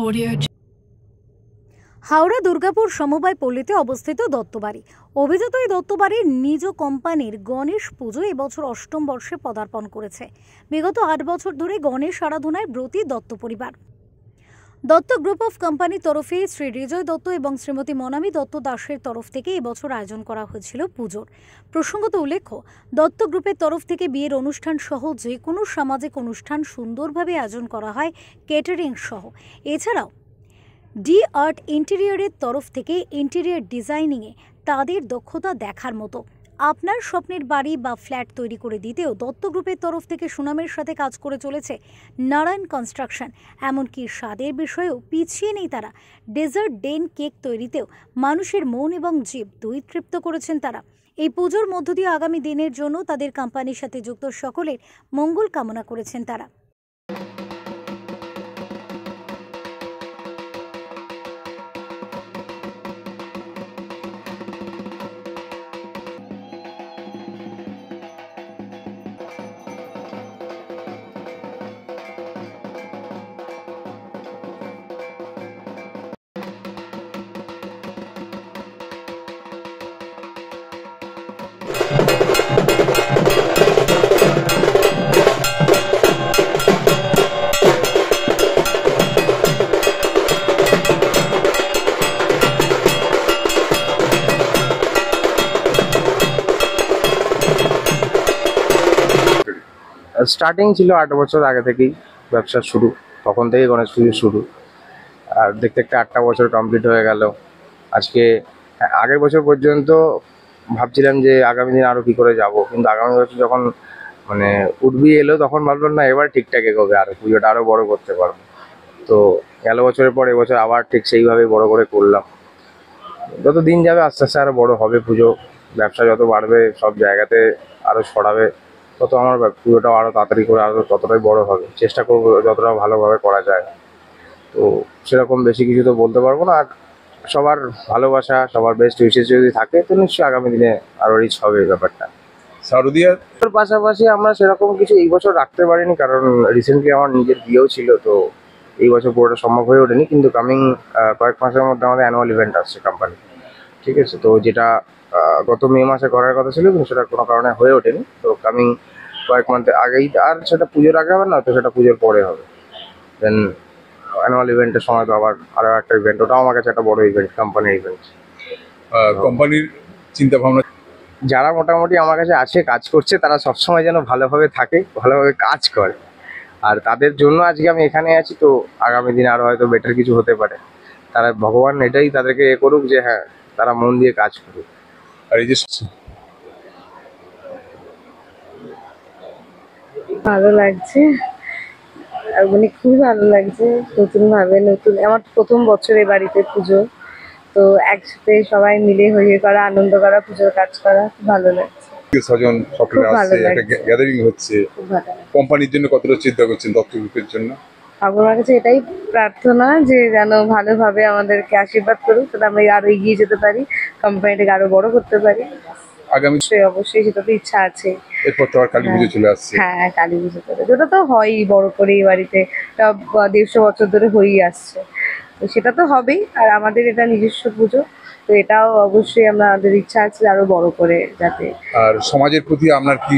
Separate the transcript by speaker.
Speaker 1: Audio.
Speaker 2: Howrah Durgapur সমবায় পল্লীতে অবস্থিত দত্তবাড়ি। অভিজাত এই দত্তবাড়ির নিজ কোম্পানির গণেশ পুজো এবছর অষ্টম বর্ষে পদার্পণ করেছে। বিগত 8 বছর ধরে গণেশ আরাধনায় ব্রতী দত্ত পরিবার। দত্ত গ্রুপ অফ কোম্পানির তরফে শ্রী রিজয় দত্ত এবং শ্রীমতী মনামী দত্ত দাসের তরফ থেকে এবছর আয়োজন করা হয়েছিল পুজোর। প্রসঙ্গত উল্লেখ্য, দত্ত গ্রুপের তরফ থেকে বিয়ের অনুষ্ঠান সহ যে কোনো সামাজিক অনুষ্ঠান সুন্দরভাবে আয়োজন করা হয়, কেটারিং সহ। এছাড়াও ডি আর্ট ইন্টেরিয়রের তরফ থেকে ইন্টেরিয়র ডিজাইনিংয়ে তাদের দক্ষতা দেখার মতো। আপনার স্বপ্নের বাড়ি বা ফ্ল্যাট তৈরি করে দিতেও দত্ত গ্রুপের তরফ থেকে সুনামের সাথে কাজ করে চলেছে নারায়ণ কনস্ট্রাকশন। এমনকি স্বাদের বিষয়েও পিছিয়ে নেই তারা। ডেজার্ট ডেন কেক তৈরিতেও মানুষের মন এবং জিভ দুই তৃপ্ত করেছেন তারা। এই পুজোর মধ্য দিয়ে আগামী দিনের জন্য তাদের কোম্পানির সাথে যুক্ত সকলের মঙ্গল কামনা করেছেন তারা।
Speaker 3: স্টার্টিং ছিল 8 বছর আগে থেকেই ব্যবসা শুরু, তখন থেকে গণেশ পুজো শুরু। আর দেখতে দেখতে 8টা বছর কমপ্লিট হয়ে গেল। আজকে আগের বছর পর্যন্ত ভাবছিলাম যে আগামী দিন আরও কী করে যাব, কিন্তু আগামী বছর যখন উঠবি এলো তখন ভাবলাম না এবার ঠিকঠাক এগোবে, আরও পুজোটা আরও বড় করতে পারবো। তো গেল বছরের পর এবছর আবার ঠিক সেইভাবেই বড় করে করলাম। যত দিন যাবে আস্তে আস্তে আরও বড় হবে পুজো, ব্যবসা যত বাড়বে, সব জায়গাতে আরও ছড়াবে, তত আমার পুজোটাও আরও তাড়াতাড়ি করে আরও ততটাই বড় হবে। চেষ্টা করবো যতটা ভালোভাবে করা যায়। তো সেরকম বেশি কিছু তো বলতে পারবো না। আর সবার ভালোবাসা, সবার বেস্ট উইশেস যদি থাকে তো নিশ্চয়ই আগামী দিনে আরও রিচ হবে ব্যাপারটা।
Speaker 4: শারদিয়ার
Speaker 3: পাশাপাশি আমরা সেরকম কিছু এই বছর রাখতে পারিনি, কারণ রিসেন্টলি আমার নিজের বিয়েও ছিল, তো এই বছর পুরোটা সম্ভব হয়ে ওঠেনি। কিন্তু কামিং কয়েক মাসের মধ্যে আমাদের অ্যানুয়াল ইভেন্ট আসছে কোম্পানি, ঠিক আছে? তো যেটা গত মে মাসে করার কথা ছিল কিন্তু সেটা কোনো কারণে হয়ে ওঠেনি। তো কামিং কয়েক মান্থে আগেই, আর সেটা পুজোর আগে হবে না, তো সেটা পুজোর পরে হবে। দেন অ্যানুয়াল ইভেন্টের সময় তো আরও একটা ইভেন্ট, ওটাও আমার কাছে একটা বড় ইভেন্ট, কোম্পানির ইভেন্ট।
Speaker 4: কোম্পানির চিন্তা ভাবনা
Speaker 3: যারা মোটামুটি আমার কাছে আছে, কাজ করছে, তারা সবসময় যেন ভালোভাবে থাকে, ভালোভাবে কাজ করে। আর তাদের জন্য আজকে আমি এখানে আছি। তো আগামী দিনে আরও হয়তো বেটার কিছু হতে পারে। তারা ভগবান এটাই তাদেরকে করুক যে হ্যাঁ, তারা মন দিয়ে কাজ করুক।
Speaker 4: আর এই যে
Speaker 5: ভালো লাগছে, মানে খুবই ভালো লাগছে। নতুন আমার প্রথম বছর এই বাড়িতে পুজো, তো একসাথে সবাই মিলে হয়ে করা, আনন্দ করা, পুজোর কাজ করা, খুব ভালো লাগছে।
Speaker 4: স্বজন সকলে আসছে, একটা গ্যাদারিং হচ্ছে।
Speaker 5: খুব ভালো লাগছে।
Speaker 4: কোম্পানির জন্য কতটা চিন্তা করছেন দত্ত গ্রুপের জন্য?
Speaker 5: আমার কাছে এটাই প্রার্থনা যে যেন ভালোভাবে আমাদেরকে আশীর্বাদ করুক, যাতে আমরা আরো এগিয়ে যেতে পারি, কোম্পানিটাকে আরো বড় করতে পারি।
Speaker 4: আগামী
Speaker 5: অবশ্যই সেটা তো ইচ্ছা আছে।
Speaker 4: এরপর তো আর কালী পুজো চলে আসছে।
Speaker 5: হ্যাঁ, কালী পুজো চলে, যেটা তো হয়ই বড় করে এই বাড়িতে, 150 বছর ধরে হয়েই আসছে, তো সেটা তো হবেই। আর আমাদের এটা নিজস্ব পুজো, তো এটাও অবশ্যই আমাদের ইচ্ছা আছে আরো বড় করে যাতে।
Speaker 4: আর সমাজের প্রতি আপনার কি